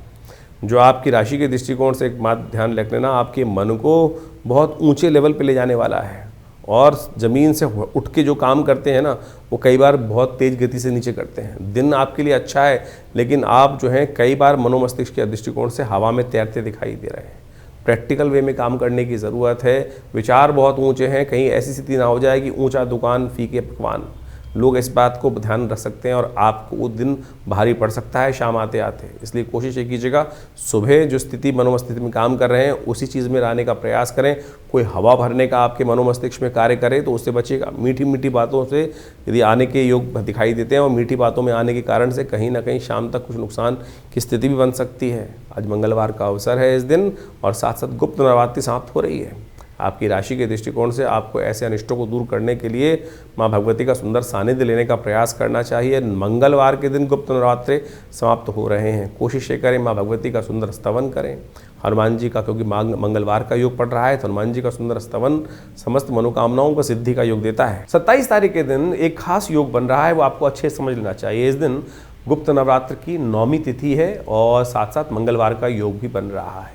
जो आपकी राशि के दृष्टिकोण से एक बात ध्यान रख लेना, आपके मन को बहुत ऊंचे लेवल पे ले जाने वाला है और ज़मीन से उठ के जो काम करते हैं ना, वो कई बार बहुत तेज़ गति से नीचे करते हैं। दिन आपके लिए अच्छा है, लेकिन आप जो हैं कई बार मनोमस्तिष्क के दृष्टिकोण से हवा में तैरते दिखाई दे रहे हैं। प्रैक्टिकल वे में काम करने की ज़रूरत है। विचार बहुत ऊंचे हैं, कहीं ऐसी स्थिति ना हो जाए कि ऊंचा दुकान फीके पकवान। लोग इस बात को ध्यान रख सकते हैं और आपको वो दिन भारी पड़ सकता है शाम आते आते। इसलिए कोशिश ये कीजिएगा, सुबह जो स्थिति मनोमस्तिष्क में काम कर रहे हैं उसी चीज़ में रहने का प्रयास करें। कोई हवा भरने का आपके मनोमस्तिष्क में कार्य करे तो उससे बचिएगा। मीठी मीठी बातों से यदि आने के योग दिखाई देते हैं और मीठी बातों में आने के कारण से कहीं ना कहीं शाम तक कुछ नुकसान की स्थिति भी बन सकती है। आज मंगलवार का अवसर है इस दिन, और साथ साथ गुप्त नवरात्रि समाप्त हो रही है। आपकी राशि के दृष्टिकोण से आपको ऐसे अनिष्टों को दूर करने के लिए माँ भगवती का सुंदर सानिध्य लेने का प्रयास करना चाहिए। मंगलवार के दिन गुप्त नवरात्रि समाप्त हो रहे हैं। कोशिश ये करें माँ भगवती का सुंदर स्तवन करें, हनुमान जी का, क्योंकि मंगलवार का योग पड़ रहा है तो हनुमान जी का सुंदर स्तवन समस्त मनोकामनाओं को सिद्धि का योग देता है। 27 तारीख के दिन एक खास योग बन रहा है, वो आपको अच्छे से समझ लेना चाहिए। इस दिन गुप्त नवरात्र की 9वीं तिथि है और साथ साथ मंगलवार का योग भी बन रहा है।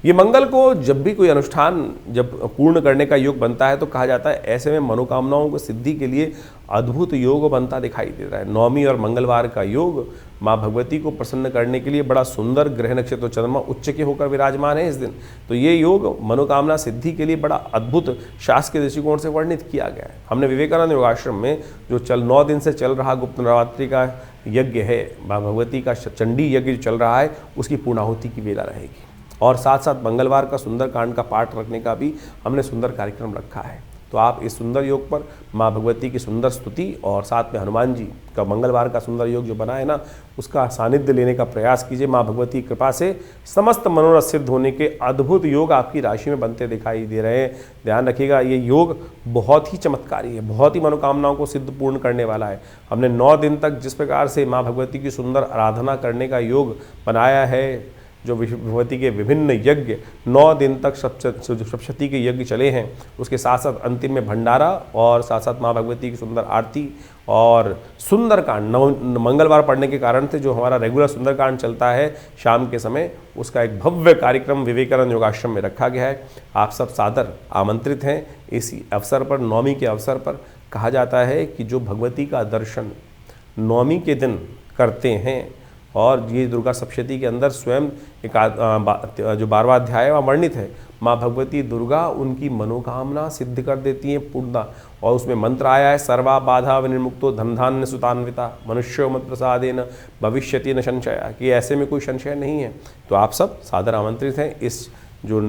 ये मंगल को जब भी कोई अनुष्ठान जब पूर्ण करने का योग बनता है तो कहा जाता है ऐसे में मनोकामनाओं को सिद्धि के लिए अद्भुत योग बनता दिखाई दे रहा है। 9वीं और मंगलवार का योग माँ भगवती को प्रसन्न करने के लिए बड़ा सुंदर, ग्रह नक्षत्र चंद्रमा उच्च के होकर विराजमान है इस दिन। तो ये योग मनोकामना सिद्धि के लिए बड़ा अद्भुत शास्त्र के दृष्टिकोण से वर्णित किया गया है। हमने विवेकानंद योगाश्रम में जो 9 दिन से चल रहा गुप्त नवरात्रि का यज्ञ है, माँ भगवती का चंडी यज्ञ जो चल रहा है, उसकी पूर्णाहुति की वेला रहेगी। और साथ साथ मंगलवार का सुंदर कांड का पाठ रखने का भी हमने सुंदर कार्यक्रम रखा है। तो आप इस सुंदर योग पर माँ भगवती की सुंदर स्तुति और साथ में हनुमान जी का मंगलवार का सुंदर योग जो बना है ना, उसका सानिध्य लेने का प्रयास कीजिए। माँ भगवती की कृपा से समस्त मनोरथ सिद्ध होने के अद्भुत योग आपकी राशि में बनते दिखाई दे रहे हैं। ध्यान रखिएगा, ये योग बहुत ही चमत्कारी है, बहुत ही मनोकामनाओं को सिद्ध पूर्ण करने वाला है। हमने 9 दिन तक जिस प्रकार से माँ भगवती की सुंदर आराधना करने का योग बनाया है, जो भगवती के विभिन्न यज्ञ 9 दिन तक सप्तशती के यज्ञ चले हैं, उसके साथ साथ अंतिम में भंडारा और साथ साथ माँ भगवती की सुंदर आरती और सुंदरकांड मंगलवार पढ़ने के कारण से जो हमारा रेगुलर सुंदरकांड चलता है शाम के समय, उसका एक भव्य कार्यक्रम विवेकानंद योगाश्रम में रखा गया है। आप सब सादर आमंत्रित हैं। इसी अवसर पर, 9वीं के अवसर पर कहा जाता है कि जो भगवती का दर्शन 9वीं के दिन करते हैं, और ये दुर्गा सप्तशती के अंदर स्वयं एक जो 12वां अध्याय वह वर्णित है, माँ भगवती दुर्गा उनकी मनोकामना सिद्ध कर देती हैं पूर्णता। और उसमें मंत्र आया है, सर्वा बाधा विनिर्मुक्तो धनधान्य सुतान्विता मनुष्यो मत प्रसादेन भविष्यति न संशय, कि ऐसे में कोई संशय नहीं है। तो आप सब सादर आमंत्रित हैं इस जो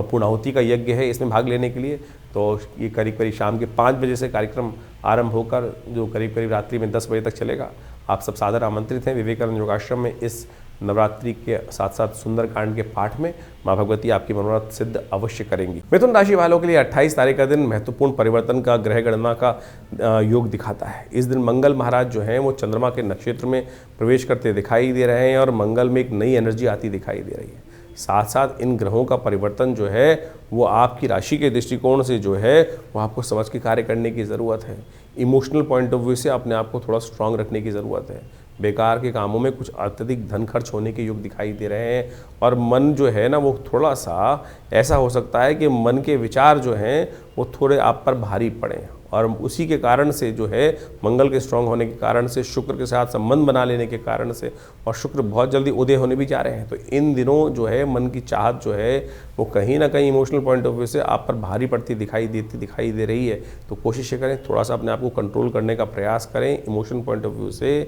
पूर्णाहुति का यज्ञ है इसमें भाग लेने के लिए। तो ये करीब करीब शाम के 5 बजे से कार्यक्रम आरंभ होकर जो करीब करीब रात्रि में 10 बजे तक चलेगा। आप सब सादर आमंत्रित हैं विवेकानंद योगाश्रम में इस नवरात्रि के साथ साथ सुंदरकांड के पाठ में। माँ भगवती आपकी मनोरथ सिद्ध अवश्य करेंगी। मिथुन राशि वालों के लिए 28 तारीख का दिन महत्वपूर्ण परिवर्तन का, ग्रह गणना का योग दिखाता है। इस दिन मंगल महाराज जो हैं वो चंद्रमा के नक्षत्र में प्रवेश करते दिखाई दे रहे हैं और मंगल में एक नई एनर्जी आती दिखाई दे रही है। साथ साथ इन ग्रहों का परिवर्तन जो है वो आपकी राशि के दृष्टिकोण से जो है वो आपको समझ के कार्य करने की ज़रूरत है। इमोशनल पॉइंट ऑफ व्यू से अपने आप को थोड़ा स्ट्रांग रखने की ज़रूरत है। बेकार के कामों में कुछ अत्यधिक धन खर्च होने के योग दिखाई दे रहे हैं और मन जो है ना वो थोड़ा सा ऐसा हो सकता है कि मन के विचार जो हैं वो थोड़े आप पर भारी पड़े, और उसी के कारण से जो है मंगल के स्ट्रांग होने के कारण से, शुक्र के साथ संबंध बना लेने के कारण से, और शुक्र बहुत जल्दी उदय होने भी जा रहे हैं, तो इन दिनों जो है मन की चाहत जो है वो कहीं ना कहीं इमोशनल पॉइंट ऑफ व्यू से आप पर भारी पड़ती दिखाई दे रही है। तो कोशिश करें थोड़ा सा अपने आप को कंट्रोल करने का प्रयास करें इमोशनल पॉइंट ऑफ व्यू से।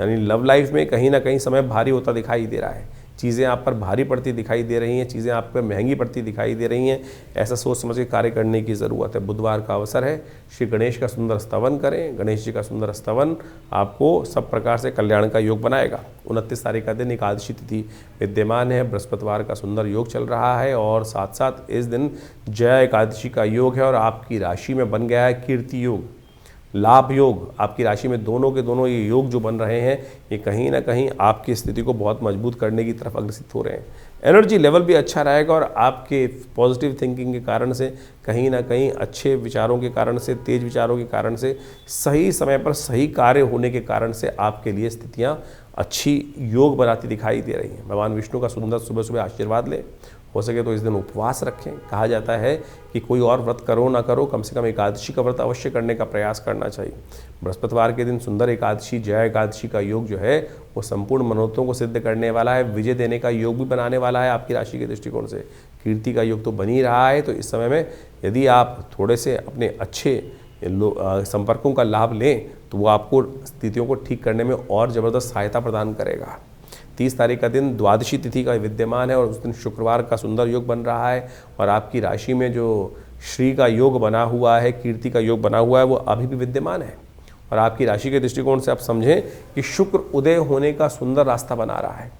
यानी लव लाइफ में कहीं ना कहीं समय भारी होता दिखाई दे रहा है, चीज़ें आप पर भारी पड़ती दिखाई दे रही हैं, चीज़ें आप पर महंगी पड़ती दिखाई दे रही हैं। ऐसा सोच समझ के कार्य करने की ज़रूरत है। बुधवार का अवसर है, श्री गणेश का सुंदर स्तवन करें। गणेश जी का सुंदर स्तवन आपको सब प्रकार से कल्याण का योग बनाएगा। 29 तारीख का दिन एकादशी तिथि विद्यमान है, बृहस्पतिवार का सुंदर योग चल रहा है और साथ साथ इस दिन जया एकादशी का योग है और आपकी राशि में बन गया है कीर्ति योग, लाभ योग। आपकी राशि में दोनों के दोनों ये योग जो बन रहे हैं ये कहीं ना कहीं आपकी स्थिति को बहुत मजबूत करने की तरफ अग्रसित हो रहे हैं। एनर्जी लेवल भी अच्छा रहेगा और आपके पॉजिटिव थिंकिंग के कारण से कहीं ना कहीं अच्छे विचारों के कारण से, तेज विचारों के कारण से, सही समय पर सही कार्य होने के कारण से आपके लिए स्थितियाँ अच्छी योग बनाती दिखाई दे रही हैं। भगवान विष्णु का सुंदर सुबह सुबह आशीर्वाद लें हो सके तो इस दिन उपवास रखें। कहा जाता है कि कोई और व्रत करो ना करो, कम से कम एकादशी का व्रत अवश्य करने का प्रयास करना चाहिए। बृहस्पतिवार के दिन सुंदर एकादशी, जया एकादशी का योग जो है वो संपूर्ण मनोरथों को सिद्ध करने वाला है, विजय देने का योग भी बनाने वाला है आपकी राशि के दृष्टिकोण से। कीर्ति का योग तो बन ही रहा है, तो इस समय में यदि आप थोड़े से अपने अच्छे संपर्कों का लाभ लें तो वो आपको स्थितियों को ठीक करने में और ज़बरदस्त सहायता प्रदान करेगा। 30 तारीख का दिन द्वादशी तिथि का विद्यमान है और उस दिन शुक्रवार का सुंदर योग बन रहा है और आपकी राशि में जो श्री का योग बना हुआ है, कीर्ति का योग बना हुआ है, वो अभी भी विद्यमान है। और आपकी राशि के दृष्टिकोण से आप समझें कि शुक्र उदय होने का सुंदर रास्ता बना रहा है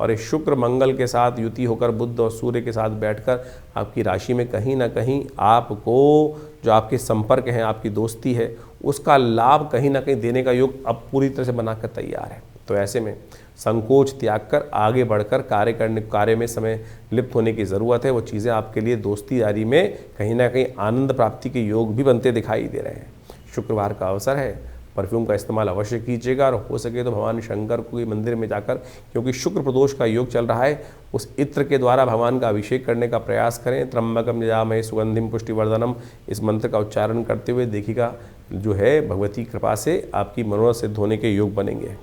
और इस शुक्र मंगल के साथ युति होकर बुध और सूर्य के साथ बैठकर आपकी राशि में कहीं ना कहीं आपको जो आपके संपर्क हैं, आपकी दोस्ती है, उसका लाभ कहीं ना कहीं देने का योग अब पूरी तरह से बनाकर तैयार है। तो ऐसे में संकोच त्याग कर आगे बढ़कर कार्य में समय लिप्त होने की ज़रूरत है। वो चीज़ें आपके लिए दोस्ती यारी में कहीं ना कहीं आनंद प्राप्ति के योग भी बनते दिखाई दे रहे हैं। शुक्रवार का अवसर है, परफ्यूम का इस्तेमाल अवश्य कीजिएगा और हो सके तो भगवान शंकर को मंदिर में जाकर, क्योंकि शुक्र प्रदोष का योग चल रहा है, उस इत्र के द्वारा भगवान का अभिषेक करने का प्रयास करें। त्र्यंबकम यजामहे सुगंधिम पुष्टिवर्धनम, इस मंत्र का उच्चारण करते हुए देखिएगा जो है भगवती कृपा से आपकी मनोरथ सिद्ध होने के योग बनेंगे।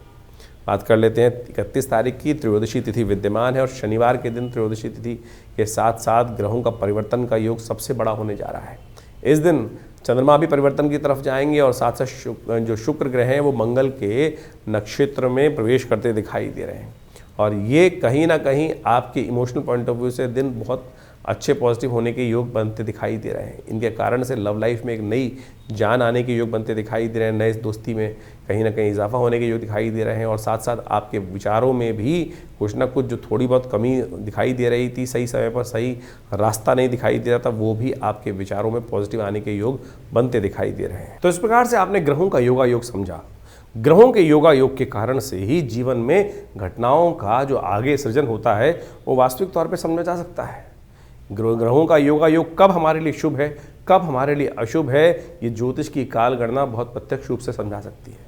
बात कर लेते हैं 31 तारीख की त्रयोदशी तिथि विद्यमान है और शनिवार के दिन त्रयोदशी तिथि के साथ साथ ग्रहों का परिवर्तन का योग सबसे बड़ा होने जा रहा है। इस दिन चंद्रमा भी परिवर्तन की तरफ जाएंगे और साथ साथ जो शुक्र ग्रह हैं वो मंगल के नक्षत्र में प्रवेश करते दिखाई दे रहे हैं और ये कहीं ना कहीं आपके इमोशनल पॉइंट ऑफ व्यू से दिन बहुत अच्छे पॉजिटिव होने के योग बनते दिखाई दे रहे हैं। इनके कारण से लव लाइफ में एक नई जान आने के योग बनते दिखाई दे रहे हैं, नए दोस्ती में कहीं ना कहीं इजाफा होने के योग दिखाई दे रहे हैं और साथ साथ आपके विचारों में भी कुछ ना कुछ जो थोड़ी बहुत कमी दिखाई दे रही थी, सही समय पर सही रास्ता नहीं दिखाई दे रहा था, वो भी आपके विचारों में पॉजिटिव आने के योग बनते दिखाई दे रहे हैं। तो इस प्रकार से आपने ग्रहों का योगा योग समझा। ग्रहों के योगा योग के कारण से ही जीवन में घटनाओं का जो आगे सृजन होता है वो वास्तविक तौर पर समझा जा सकता है। ग्रहों का योगा योग कब हमारे लिए शुभ है, कब हमारे लिए अशुभ है, ये ज्योतिष की काल गणना बहुत प्रत्यक्ष रूप से समझा सकती है।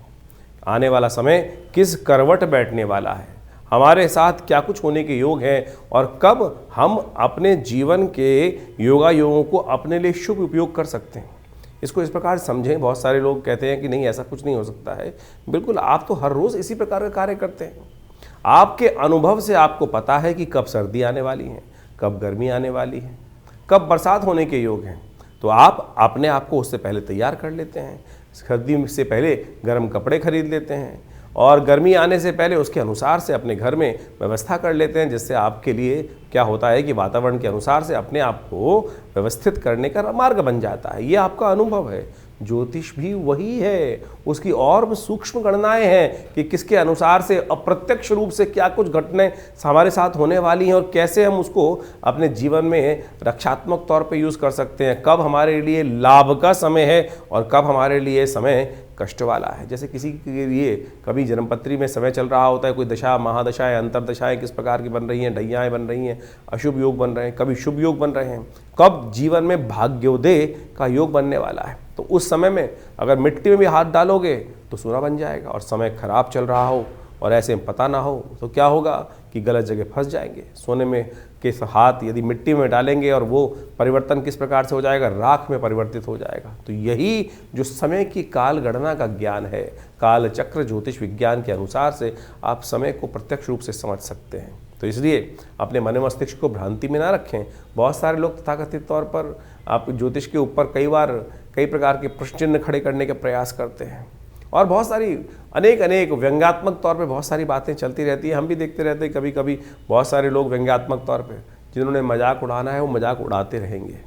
आने वाला समय किस करवट बैठने वाला है, हमारे साथ क्या कुछ होने के योग हैं और कब हम अपने जीवन के योगा योगों को अपने लिए शुभ उपयोग कर सकते हैं, इसको इस प्रकार समझें। बहुत सारे लोग कहते हैं कि नहीं ऐसा कुछ नहीं हो सकता है। बिल्कुल, आप तो हर रोज़ इसी प्रकार का कार्य करते हैं। आपके अनुभव से आपको पता है कि कब सर्दी आने वाली है, कब गर्मी आने वाली है, कब बरसात होने के योग हैं, तो आप अपने आप को उससे पहले तैयार कर लेते हैं। सर्दी से पहले गर्म कपड़े खरीद लेते हैं और गर्मी आने से पहले उसके अनुसार से अपने घर में व्यवस्था कर लेते हैं, जिससे आपके लिए क्या होता है कि वातावरण के अनुसार से अपने आप को व्यवस्थित करने का मार्ग बन जाता है। ये आपका अनुभव है। ज्योतिष भी वही है, उसकी और सूक्ष्म गणनाएं हैं कि किसके अनुसार से अप्रत्यक्ष रूप से क्या कुछ घटनाएं हमारे साथ होने वाली हैं और कैसे हम उसको अपने जीवन में रक्षात्मक तौर पे यूज़ कर सकते हैं। कब हमारे लिए लाभ का समय है और कब हमारे लिए समय कष्ट वाला है। जैसे किसी के लिए कभी जन्मपत्री में समय चल रहा होता है, कोई दशा महादशाएं अंतरदशाएं किस प्रकार की बन रही हैं, ढैयाएँ बन रही हैं, अशुभ योग बन रहे हैं, कभी शुभ योग बन रहे हैं, कब जीवन में भाग्योदय का योग बनने वाला है। तो उस समय में अगर मिट्टी में भी हाथ डालोगे तो सोना बन जाएगा और समय खराब चल रहा हो और ऐसे में पता ना हो तो क्या होगा कि गलत जगह फंस जाएंगे। सोने में के हाथ यदि मिट्टी में डालेंगे और वो परिवर्तन किस प्रकार से हो जाएगा, राख में परिवर्तित हो जाएगा। तो यही जो समय की काल गणना का ज्ञान है, काल चक्र ज्योतिष विज्ञान के अनुसार से आप समय को प्रत्यक्ष रूप से समझ सकते हैं। तो इसलिए अपने मन मस्तिष्क को भ्रांति में ना रखें। बहुत सारे लोग तथाकथित तौर पर आप ज्योतिष के ऊपर कई प्रकार के प्रश्न चिन्ह खड़े करने के प्रयास करते हैं और बहुत सारी अनेक व्यंग्यात्मक तौर पे बहुत सारी बातें चलती रहती है। हम भी देखते रहते हैं कभी कभी बहुत सारे लोग व्यंग्यात्मक तौर पे जिन्होंने मजाक उड़ाना है वो मजाक उड़ाते रहेंगे।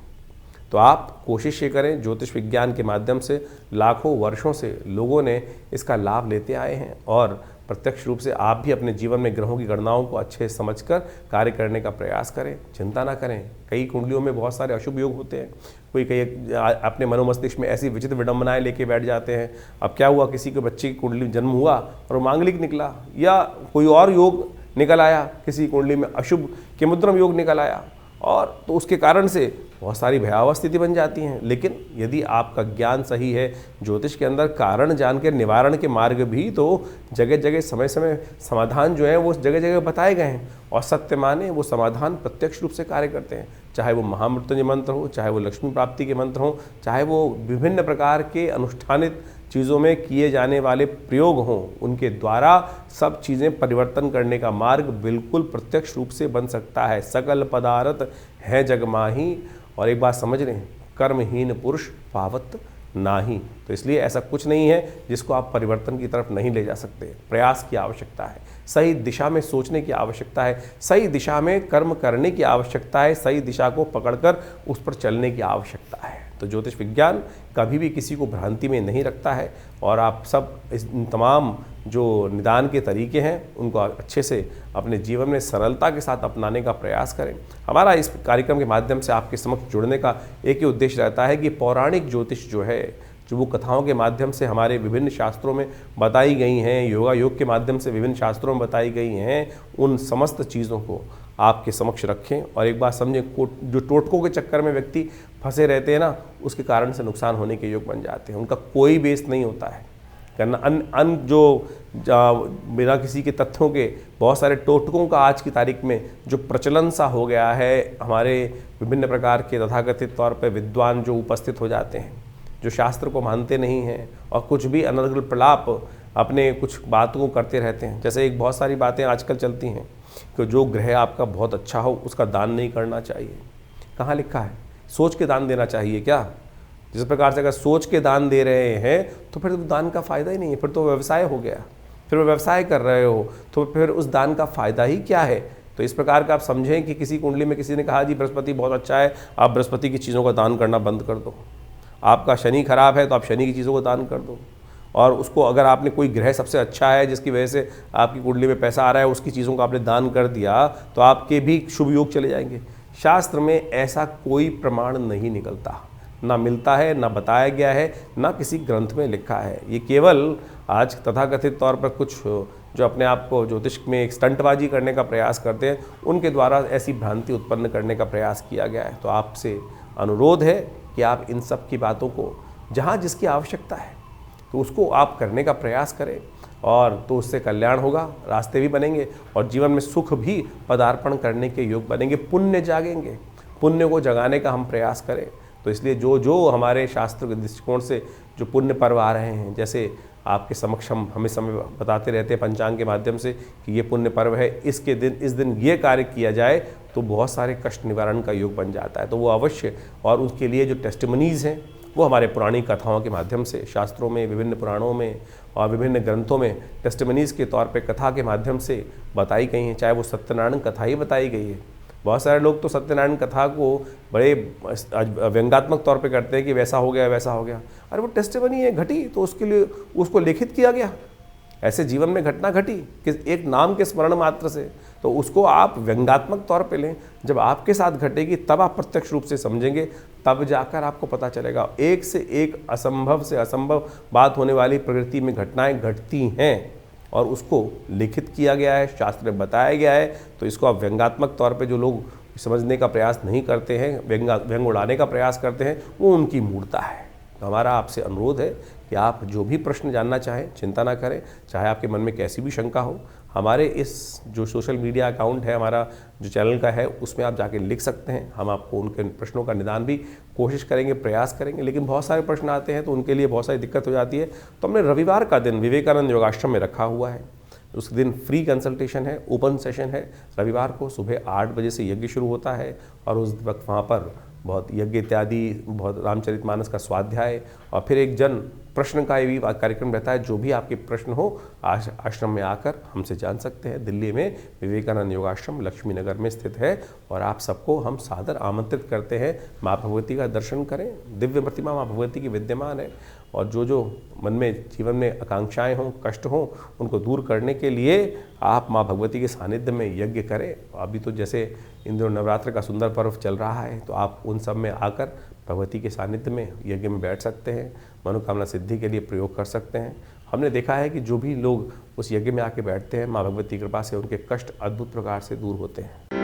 तो आप कोशिश ये करें, ज्योतिष विज्ञान के माध्यम से लाखों वर्षों से लोगों ने इसका लाभ लेते आए हैं और प्रत्यक्ष रूप से आप भी अपने जीवन में ग्रहों की गणनाओं को अच्छे समझकर कार्य करने का प्रयास करें। चिंता ना करें। कई कुंडलियों में बहुत सारे अशुभ योग होते हैं। कोई अपने मनोमस्तिष्क में ऐसी विचित्र विडंबनाएं लेके बैठ जाते हैं। अब क्या हुआ, किसी के बच्चे की कुंडली जन्म हुआ और वो मांगलिक निकला या कोई और योग निकल आया, किसी कुंडली में अशुभ के मुद्रम योग निकल आया और तो उसके कारण से बहुत सारी भयावह स्थिति बन जाती हैं। लेकिन यदि आपका ज्ञान सही है, ज्योतिष के अंदर कारण जान के निवारण के मार्ग भी तो जगह जगह समय समय समाधान जो है वो जगह जगह बताए गए हैं, और सत्य माने वो समाधान प्रत्यक्ष रूप से कार्य करते हैं। चाहे वो महामृत्युंजय मंत्र हो, चाहे वो लक्ष्मी प्राप्ति के मंत्र हो, चाहे वो विभिन्न प्रकार के अनुष्ठानित चीज़ों में किए जाने वाले प्रयोग हों, उनके द्वारा सब चीज़ें परिवर्तन करने का मार्ग बिल्कुल प्रत्यक्ष रूप से बन सकता है। सकल पदार्थ है जग माही, और एक बात समझ लें, कर्महीन पुरुष पावत नाही। तो इसलिए ऐसा कुछ नहीं है जिसको आप परिवर्तन की तरफ नहीं ले जा सकते। प्रयास की आवश्यकता है, सही दिशा में सोचने की आवश्यकता है, सही दिशा में कर्म करने की आवश्यकता है, सही दिशा को पकड़कर उस पर चलने की आवश्यकता है। तो ज्योतिष विज्ञान कभी भी किसी को भ्रांति में नहीं रखता है, और आप सब इस तमाम जो निदान के तरीके हैं उनको अच्छे से अपने जीवन में सरलता के साथ अपनाने का प्रयास करें। हमारा इस कार्यक्रम के माध्यम से आपके समक्ष जुड़ने का एक ही उद्देश्य रहता है कि पौराणिक ज्योतिष जो है, जो वो कथाओं के माध्यम से हमारे विभिन्न शास्त्रों में बताई गई हैं, योगा योग के माध्यम से विभिन्न शास्त्रों में बताई गई हैं, उन समस्त चीज़ों को आपके समक्ष रखें। और एक बात समझें, जो टोटकों के चक्कर में व्यक्ति फंसे रहते हैं ना, उसके कारण से नुकसान होने के योग बन जाते हैं। उनका कोई बेस नहीं होता है करना जो बिना किसी के तथ्यों के बहुत सारे टोटकों का आज की तारीख में जो प्रचलन सा हो गया है। हमारे विभिन्न प्रकार के तथाकथित तौर पर विद्वान जो उपस्थित हो जाते हैं, जो शास्त्र को मानते नहीं हैं और कुछ भी अनर्गल प्रलाप अपने कुछ बातों को करते रहते हैं। जैसे एक बहुत सारी बातें आजकल चलती हैं कि जो ग्रह आपका बहुत अच्छा हो उसका दान नहीं करना चाहिए। कहाँ लिखा है? सोच के दान देना चाहिए क्या? जिस प्रकार से अगर सोच के दान दे रहे हैं तो फिर तो दान का फ़ायदा ही नहीं है, फिर तो व्यवसाय हो गया। फिर वो व्यवसाय कर रहे हो तो फिर उस दान का फ़ायदा ही क्या है? तो इस प्रकार का आप समझें कि किसी कुंडली में किसी ने कहा जी बृहस्पति बहुत अच्छा है, आप बृहस्पति की चीज़ों का दान करना बंद कर दो। आपका शनि खराब है तो आप शनि की चीज़ों को दान कर दो। और उसको अगर आपने कोई ग्रह सबसे अच्छा है जिसकी वजह से आपकी कुंडली में पैसा आ रहा है, उसकी चीज़ों का आपने दान कर दिया तो आपके भी शुभ योग चले जाएंगे। शास्त्र में ऐसा कोई प्रमाण नहीं निकलता, ना मिलता है, ना बताया गया है, ना किसी ग्रंथ में लिखा है। ये केवल आज तथाकथित तौर पर कुछ जो अपने आप को ज्योतिष में एक स्टंटबाजी करने का प्रयास करते हैं, उनके द्वारा ऐसी भ्रांति उत्पन्न करने का प्रयास किया गया है। तो आपसे अनुरोध है कि आप इन सब की बातों को जहाँ जिसकी आवश्यकता है तो उसको आप करने का प्रयास करें, और तो उससे कल्याण होगा, रास्ते भी बनेंगे और जीवन में सुख भी पदार्पण करने के योग बनेंगे, पुण्य जागेंगे। पुण्य को जगाने का हम प्रयास करें। तो इसलिए जो जो हमारे शास्त्र के दृष्टिकोण से जो पुण्य पर्व आ रहे हैं, जैसे आपके समक्ष हम हमें समय बताते रहते हैं पंचांग के माध्यम से कि ये पुण्य पर्व है, इसके दिन इस दिन ये कार्य किया जाए तो बहुत सारे कष्ट निवारण का योग बन जाता है। तो वो अवश्य, और उसके लिए जो टेस्टिमनीज़ हैं वो हमारे पुरानी कथाओं के माध्यम से शास्त्रों में, विभिन्न पुराणों में और विभिन्न ग्रंथों में टेस्टिमनीज़ के तौर पे कथा के माध्यम से बताई गई हैं। चाहे वो सत्यनारायण कथा ही बताई गई है। बहुत सारे लोग तो सत्यनारायण कथा को बड़े व्यंग्यात्मक तौर पे करते हैं कि वैसा हो गया वैसा हो गया। अरे वो टेस्टिमनी है, घटी, तो उसके लिए उसको लिखित किया गया। ऐसे जीवन में घटना घटी कि एक नाम के स्मरण मात्र से, तो उसको आप व्यंग्यात्मक तौर पे लें। जब आपके साथ घटेगी तब आप प्रत्यक्ष रूप से समझेंगे, तब जाकर आपको पता चलेगा। एक से एक असंभव से असंभव बात होने वाली प्रकृति में घटनाएं घटती हैं और उसको लिखित किया गया है, शास्त्र में बताया गया है। तो इसको आप व्यंग्यात्मक तौर पे जो लोग समझने का प्रयास नहीं करते हैं, व्यंग उड़ाने का प्रयास करते हैं, वो उनकी मूर्खता है। तो हमारा आपसे अनुरोध है कि आप जो भी प्रश्न जानना चाहें चिंता ना करें, चाहे आपके मन में कैसी भी शंका हो, हमारे इस जो सोशल मीडिया अकाउंट है हमारा जो चैनल का है उसमें आप जाके लिख सकते हैं। हम आपको उनके प्रश्नों का निदान भी कोशिश करेंगे, प्रयास करेंगे। लेकिन बहुत सारे प्रश्न आते हैं तो उनके लिए बहुत सारी दिक्कत हो जाती है। तो हमने रविवार का दिन विवेकानंद योगाश्रम में रखा हुआ है। उस दिन फ्री कंसल्टेशन है, ओपन सेशन है। रविवार को सुबह 8 बजे से यज्ञ शुरू होता है और उस वक्त वहाँ पर बहुत यज्ञ इत्यादि, बहुत रामचरितमानस का स्वाध्याय और फिर एक जन प्रश्न का भी कार्यक्रम रहता है। जो भी आपके प्रश्न हो आश्रम में आकर हमसे जान सकते हैं। दिल्ली में विवेकानंद योगाश्रम लक्ष्मी नगर में स्थित है और आप सबको हम सादर आमंत्रित करते हैं। माँ भगवती का दर्शन करें। दिव्य प्रतिमा माँ भगवती की विद्यमान है और जो जो मन में जीवन में आकांक्षाएं हों, कष्ट हों, उनको दूर करने के लिए आप माँ भगवती के सानिध्य में यज्ञ करें। अभी तो जैसे इन दिनों नवरात्र का सुंदर पर्व चल रहा है, तो आप उन सब में आकर भगवती के सानिध्य में यज्ञ में बैठ सकते हैं, मनोकामना सिद्धि के लिए प्रयोग कर सकते हैं। हमने देखा है कि जो भी लोग उस यज्ञ में आके बैठते हैं, माँ भगवती की कृपा से उनके कष्ट अद्भुत प्रकार से दूर होते हैं।